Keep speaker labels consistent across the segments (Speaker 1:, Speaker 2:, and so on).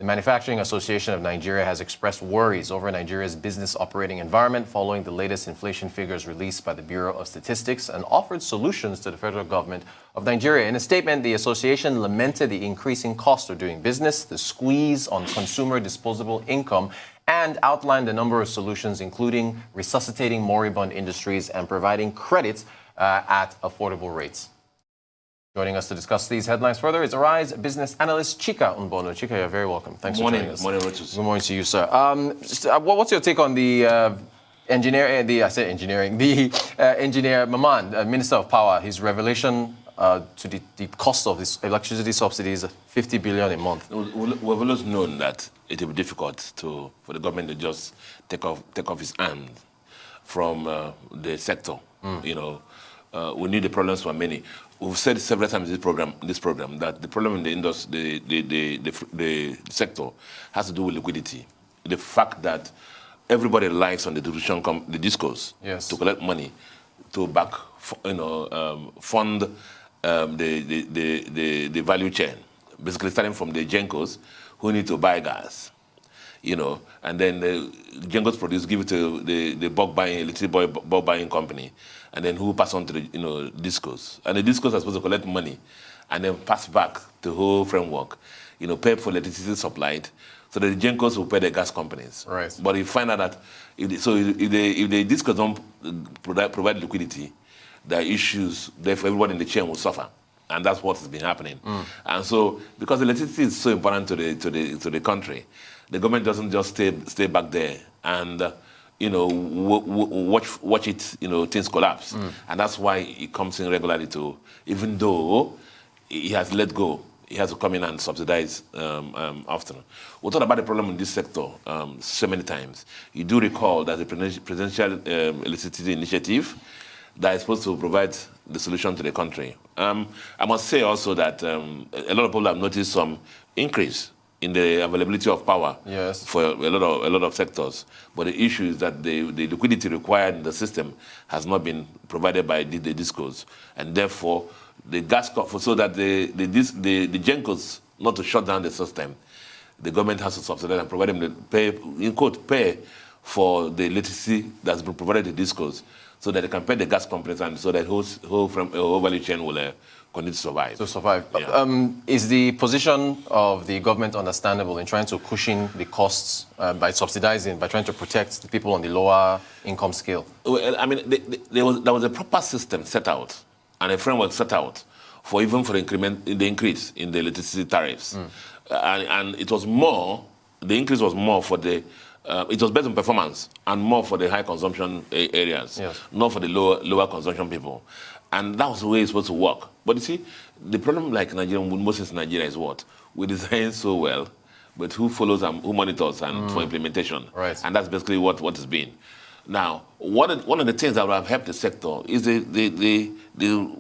Speaker 1: Manufacturing Association of Nigeria has expressed worries over Nigeria's business operating environment following the latest inflation figures released by the Bureau of Statistics and offered solutions to the federal government of Nigeria. In a statement, the association lamented the increasing cost of doing business, the squeeze on consumer disposable income, and outlined a number of solutions, including resuscitating moribund industries and providing credit at affordable rates. Joining us to discuss these headlines further is Arise business analyst Chika Unbono. Chika, you're very welcome. Thanks for joining us.
Speaker 2: Morning, Richard.
Speaker 1: Good morning to you, sir. What's your take on the engineer Maman, Minister of Power, his revelation to the cost of his electricity subsidies, 50 billion a month?
Speaker 2: We've always known that it will be difficult for the government to just take off his hand from the sector. We knew the problems were many. We've said several times in this program that the problem in the industry, the sector, has to do with liquidity. The fact that everybody relies on the discos to collect money to back, fund the value chain, basically starting from the Gencos who need to buy gas. And then the Gencos produce, give it to the bulk buying company, and then who pass on to the discos. And the discos are supposed to collect money and then pass back the whole framework, pay for electricity supplied, so that the Gencos will pay the gas companies.
Speaker 1: Right.
Speaker 2: But you find out that if the discos don't provide liquidity, there are issues, therefore everybody in the chain will suffer. And that's what has been happening. And so, because electricity is so important to the country, the government doesn't just stay back there and watch it, things collapse. And that's why it comes in regularly to, even though he has let go, he has to come in and subsidize often. We talked about the problem in this sector so many times. You do recall that the Presidential Electricity Initiative that is supposed to provide the solution to the country. I must say also that a lot of people have noticed some increase in the availability of power for a lot of sectors. But the issue is that the liquidity required in the system has not been provided by the discos. And therefore, the gas, so that the Gencos not to shut down the system, the government has to subsidize and provide them the pay for the electricity that's been provided to discos, so that they can pay the gas companies and so that whole value chain will continue to survive.
Speaker 1: Yeah. Is the position of the government understandable in trying to cushion the costs by subsidizing, by trying to protect the people on the lower income scale?
Speaker 2: Well, I mean, there was a proper system set out and a framework set out for the increase in the electricity tariffs. And it was more, the increase was more for the it was based on performance and more for the high consumption areas, not for the lower consumption people. And that was the way it's supposed to work. But you see, the problem like Nigeria, most in Nigeria is what? We design so well, but who follows and who monitors and for implementation?
Speaker 1: Right.
Speaker 2: And that's basically what has been. Now, one of the things that would have helped the sector is the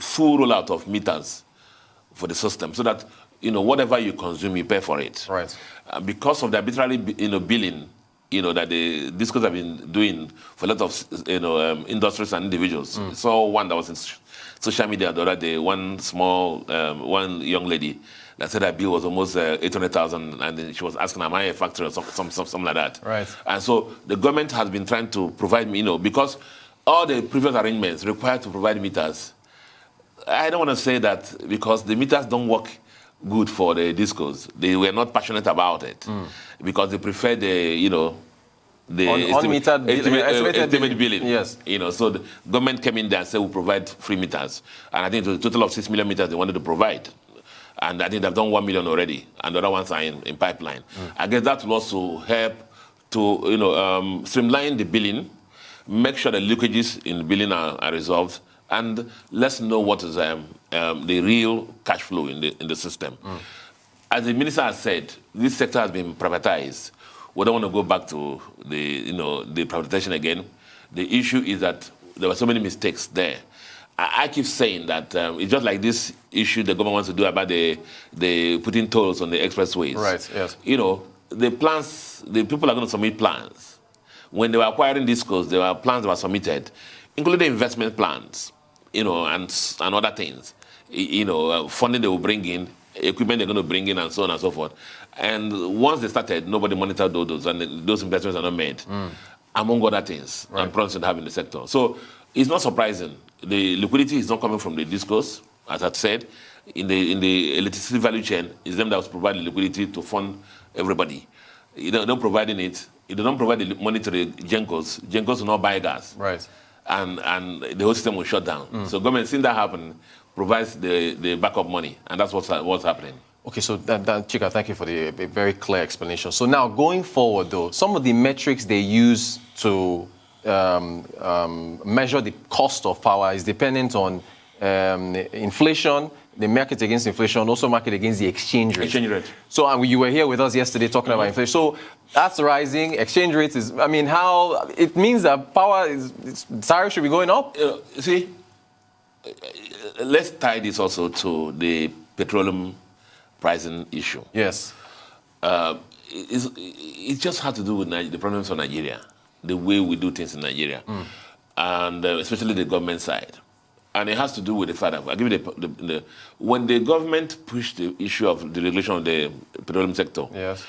Speaker 2: full rollout of meters for the system, so that whatever you consume, you pay for it.
Speaker 1: Right.
Speaker 2: Because of the arbitrary billing that the discos have been doing for a lot of industries and individuals. So one that was in social media the other day, one young lady that said her bill was almost 800,000, and then she was asking, am I a factory or something like that?
Speaker 1: Right.
Speaker 2: And so the government has been trying to provide because all the previous arrangements required to provide meters. I don't want to say that because the meters don't work good for the discos. They were not passionate about it because they prefer the estimated billing.
Speaker 1: Yes.
Speaker 2: So the government came in there and said we'll provide free meters, and I think it was a total of 6 million meters they wanted to provide, and I think they've done 1 million already, and the other ones are in pipeline. I guess that will also help to streamline the billing, make sure the leakages in the billing are resolved, and let's know what is the real cash flow in the system. As the minister has said, this sector has been privatized. We don't want to go back to the privatization again. The issue is that there were so many mistakes there. I keep saying that it's just like this issue the government wants to do about the putting tolls on the expressways.
Speaker 1: Right. Yes.
Speaker 2: The plans. The people are going to submit plans. When they were acquiring discos, there were plans that were submitted, including investment plans, and other things. Funding they will bring in. equipment they're going to bring in and so on and so forth. And once they started, nobody monitored those, and those investments are not made, among other things, and problems they have in the sector. So it's not surprising. The liquidity is not coming from the discos, as I said. In the electricity value chain, it's them that was providing liquidity to fund everybody. They're not providing it. If they don't provide the money to the Gencos, Gencos will not buy gas.
Speaker 1: Right.
Speaker 2: And the whole system will shut down. So government, seeing that happen, provides the backup money, and that's what's happening.
Speaker 1: Okay, so Chika, thank you for the very clear explanation. So now, going forward, though, some of the metrics they use to measure the cost of power is dependent on inflation, the market against inflation, also market against the exchange rate.
Speaker 2: Exchange rate.
Speaker 1: So you were here with us yesterday talking about inflation. So that's rising. Exchange rate is, I mean, how it means that tariff should be going up?
Speaker 2: See, let's tie this also to the petroleum pricing issue.
Speaker 1: Yes.
Speaker 2: It just has to do with the problems of Nigeria, the way we do things in Nigeria, and especially the government side. And it has to do with the fact that, I'll give you when the government pushed the issue of the regulation of the petroleum sector,
Speaker 1: yes,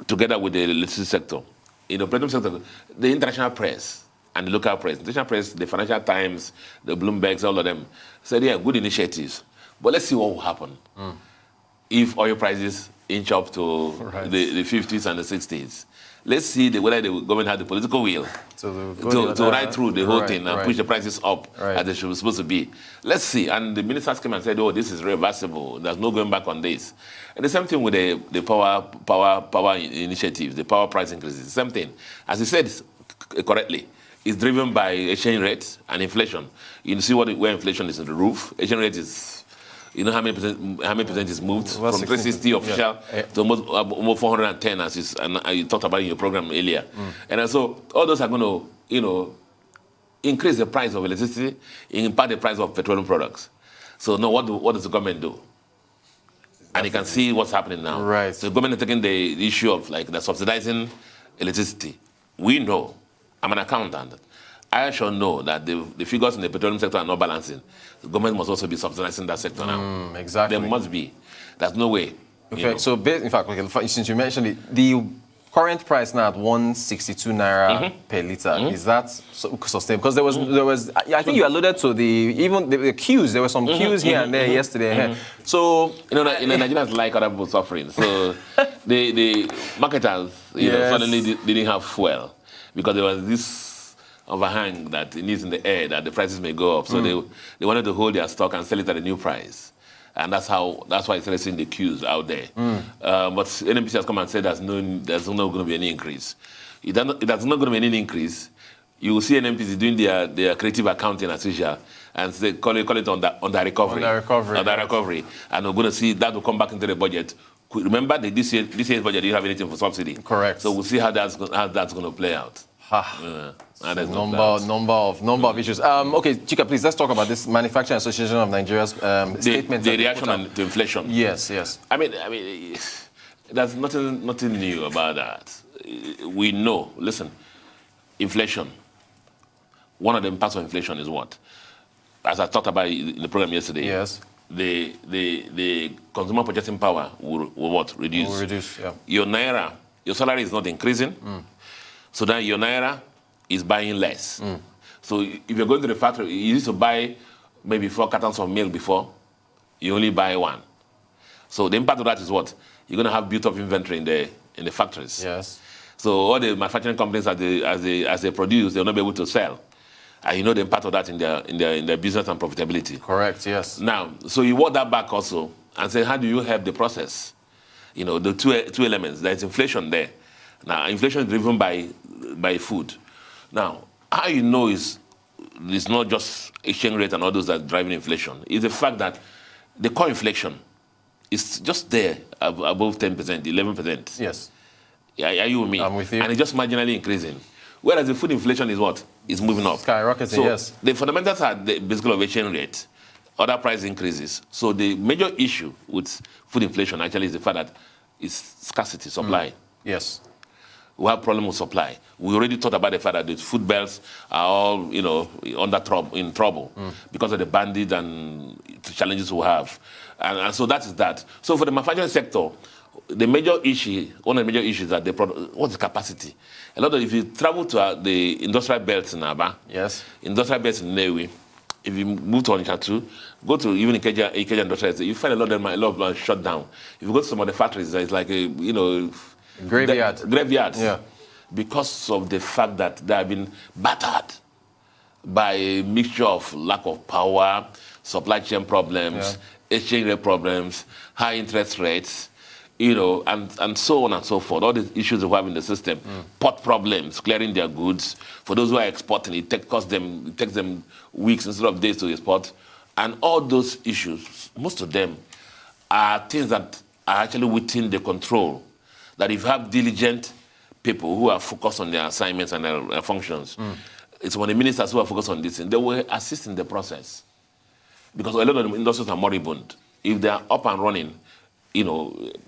Speaker 2: together with the electricity sector, in the petroleum sector, the international press and the local press, the international press, the Financial Times, the Bloombergs, all of them, said, yeah, good initiatives. But let's see what will happen if oil prices inch up to the 50s and the 60s. Let's see whether the government had the political will to ride through the whole thing and push the prices up as they should be supposed to be. Let's see. And the ministers came and said, oh, this is reversible. There's no going back on this. And the same thing with the power initiatives, the power price increases. The same thing. As he said correctly, it's driven by exchange rates and inflation. You see where inflation is in the roof. Exchange rate is, you know how many percent is moved from 360 official to almost 410, and you talked about in your program earlier. And so all those are going to, increase the price of electricity, impact the price of petroleum products. So now what does the government do? And you can see what's happening now.
Speaker 1: Right.
Speaker 2: So the government is taking the issue of they're subsidizing electricity. We know, I'm an accountant, I shall know that the figures in the petroleum sector are not balancing. The government must also be subsidizing that sector now.
Speaker 1: Exactly.
Speaker 2: There must be. There's no way.
Speaker 1: Okay, so in fact, since you mentioned it, the current price now at 162 naira per liter, is that sustainable? Because there was, I think you alluded to the queues. There were some queues here and there yesterday. So
Speaker 2: Nigerians like other people suffering. So the marketers, suddenly didn't have fuel because there was this overhang that it needs in the air that the prices may go up. So they wanted to hold their stock and sell it at a new price. And that's why it's seeing the queues out there. But NNPC has come and said there's not going to be any increase. If there's not going to be any increase, you will see NNPC doing their creative accounting as usual and say, call it on the recovery. And we're going to see that will come back into the budget. Remember, this year's budget didn't have anything for subsidy.
Speaker 1: Correct.
Speaker 2: So we'll see how that's going to play out.
Speaker 1: Number of issues. Okay, Chika, please, let's talk about this Manufacturing Association of Nigeria's statement.
Speaker 2: The reaction to inflation.
Speaker 1: Yes.
Speaker 2: I mean, there's nothing new about that. We know, listen, inflation, one of the impacts of inflation is what? As I talked about in the program yesterday.
Speaker 1: Yes.
Speaker 2: The consumer purchasing power will what? Reduce.
Speaker 1: Will reduce, yeah.
Speaker 2: Your naira, your salary is not increasing. So then your naira is buying less. So if you're going to the factory, you used to buy maybe 4 cartons of milk before, you only buy 1. So the impact of that is what? You're going to have built up inventory in the factories.
Speaker 1: Yes.
Speaker 2: So all the manufacturing companies as they produce, they'll not be able to sell. And you know the impact of that in their business and profitability.
Speaker 1: Correct, yes.
Speaker 2: Now, so you work that back also and say, how do you help the process? The two elements. There's inflation there. Now, inflation is driven by food. Now, how you know it's not just exchange rate and all those that are driving inflation. It's the fact that the core inflation is just there above 10%, 11%.
Speaker 1: Yes.
Speaker 2: Are you with me?
Speaker 1: I'm with you.
Speaker 2: And it's just marginally increasing. Whereas the food inflation is what? It's moving up.
Speaker 1: Skyrocketing,
Speaker 2: so
Speaker 1: yes.
Speaker 2: The fundamentals are basically of exchange rate, other price increases. So the major issue with food inflation actually is the fact that it's scarcity, supply.
Speaker 1: Yes.
Speaker 2: We have problem with supply. We already talked about the fact that the food belts are all, in trouble because of the bandits and the challenges we have. And so that is that. So for the manufacturing sector, the major issue, one of the major issues that what's the capacity? If you travel to the industrial belts in Aba,
Speaker 1: yes,
Speaker 2: industrial belts in Newi, if you move to Onitsha too, go to even Ikeja industrial estate, you find a lot of them are shut down. If you go to some of the factories, it's like graveyards. Yeah. Because of the fact that they have been battered by a mixture of lack of power, supply chain problems, exchange rate problems, high interest rates, and so on and so forth. All the issues we have in the system, port problems, clearing their goods. For those who are exporting, it takes them weeks instead of days to export. And all those issues, most of them are things that are actually within the control. That if you have diligent people who are focused on their assignments and their functions, it's when the ministers who are focused on this, and they will assist in the process. Because a lot of the industries are moribund. If they are up and running,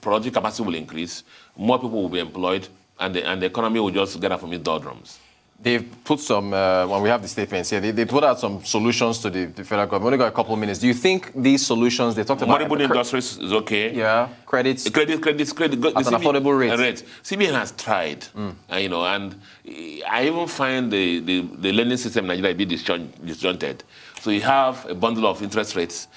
Speaker 2: productive capacity will increase, more people will be employed, and the economy will just get up from its doldrums.
Speaker 1: They've put some, when we have the statements here, they put out some solutions to the federal government. We only got a couple of minutes. Do you think these solutions, they talked about...
Speaker 2: Moribund industries is okay.
Speaker 1: Yeah, credits.
Speaker 2: Credit. At
Speaker 1: an affordable rate.
Speaker 2: CBN has tried, and I even find the lending system in Nigeria a bit disjointed. So you have a bundle of interest rates,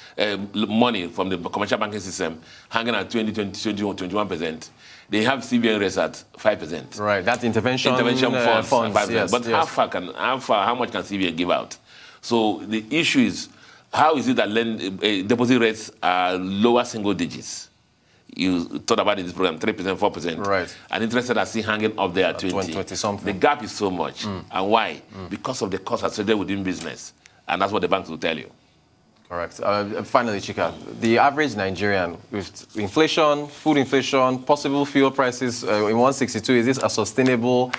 Speaker 2: money from the commercial banking system hanging at 21%. They have CBN rates at 5%.
Speaker 1: Right, that's intervention funds.
Speaker 2: 5%.
Speaker 1: Yes,
Speaker 2: but
Speaker 1: yes.
Speaker 2: how much can CBN give out? So the issue is, how is it that deposit rates are lower single digits? You thought about it in this program, 3%, 4%.
Speaker 1: Right.
Speaker 2: And interest rates are still hanging up there at 20
Speaker 1: something.
Speaker 2: The gap is so much. And why? Because of the cost associated within business. And that's what the banks will tell you.
Speaker 1: Correct. Finally, Chika, the average Nigerian with inflation, food inflation, possible fuel prices in 162, is this a sustainable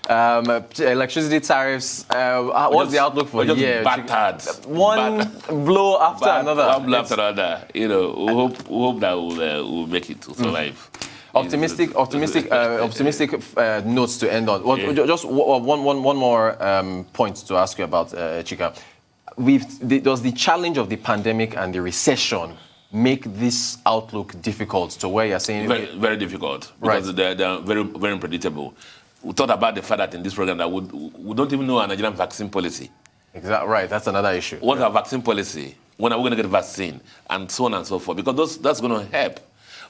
Speaker 1: electricity tariffs? What's the outlook for the year? One blow after another.
Speaker 2: One blow after another. We hope that we'll make it to survive.
Speaker 1: Optimistic notes to end on. Just one more point to ask you about, Chika. Does the challenge of the pandemic and the recession make this outlook difficult to where you're saying...
Speaker 2: Very, very difficult, because they're very, very unpredictable. We thought about the fact that in this program that we don't even know our Nigerian vaccine policy.
Speaker 1: Exactly, right, that's another issue.
Speaker 2: What's our vaccine policy? When are we going to get a vaccine? And so on and so forth, because that's going to help.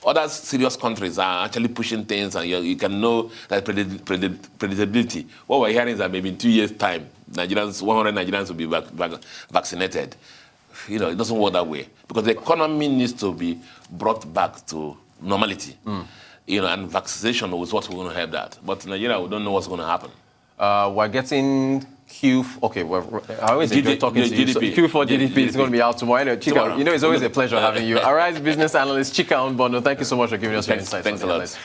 Speaker 2: Other serious countries are actually pushing things, and you can know that predictability. What we're hearing is that maybe in 2 years' time, 100 Nigerians will be vaccinated. It doesn't work that way, because the economy needs to be brought back to normality. And vaccination is what we're going to have that. But in Nigeria, we don't know what's going to happen.
Speaker 1: We're getting I always enjoy talking to you. So Q4 GDP is going to be out tomorrow. Anyway, Chika, it's always a pleasure having you. Arise business analyst Chika Onbono, thank you so much for giving us your insights.
Speaker 2: Thanks a lot.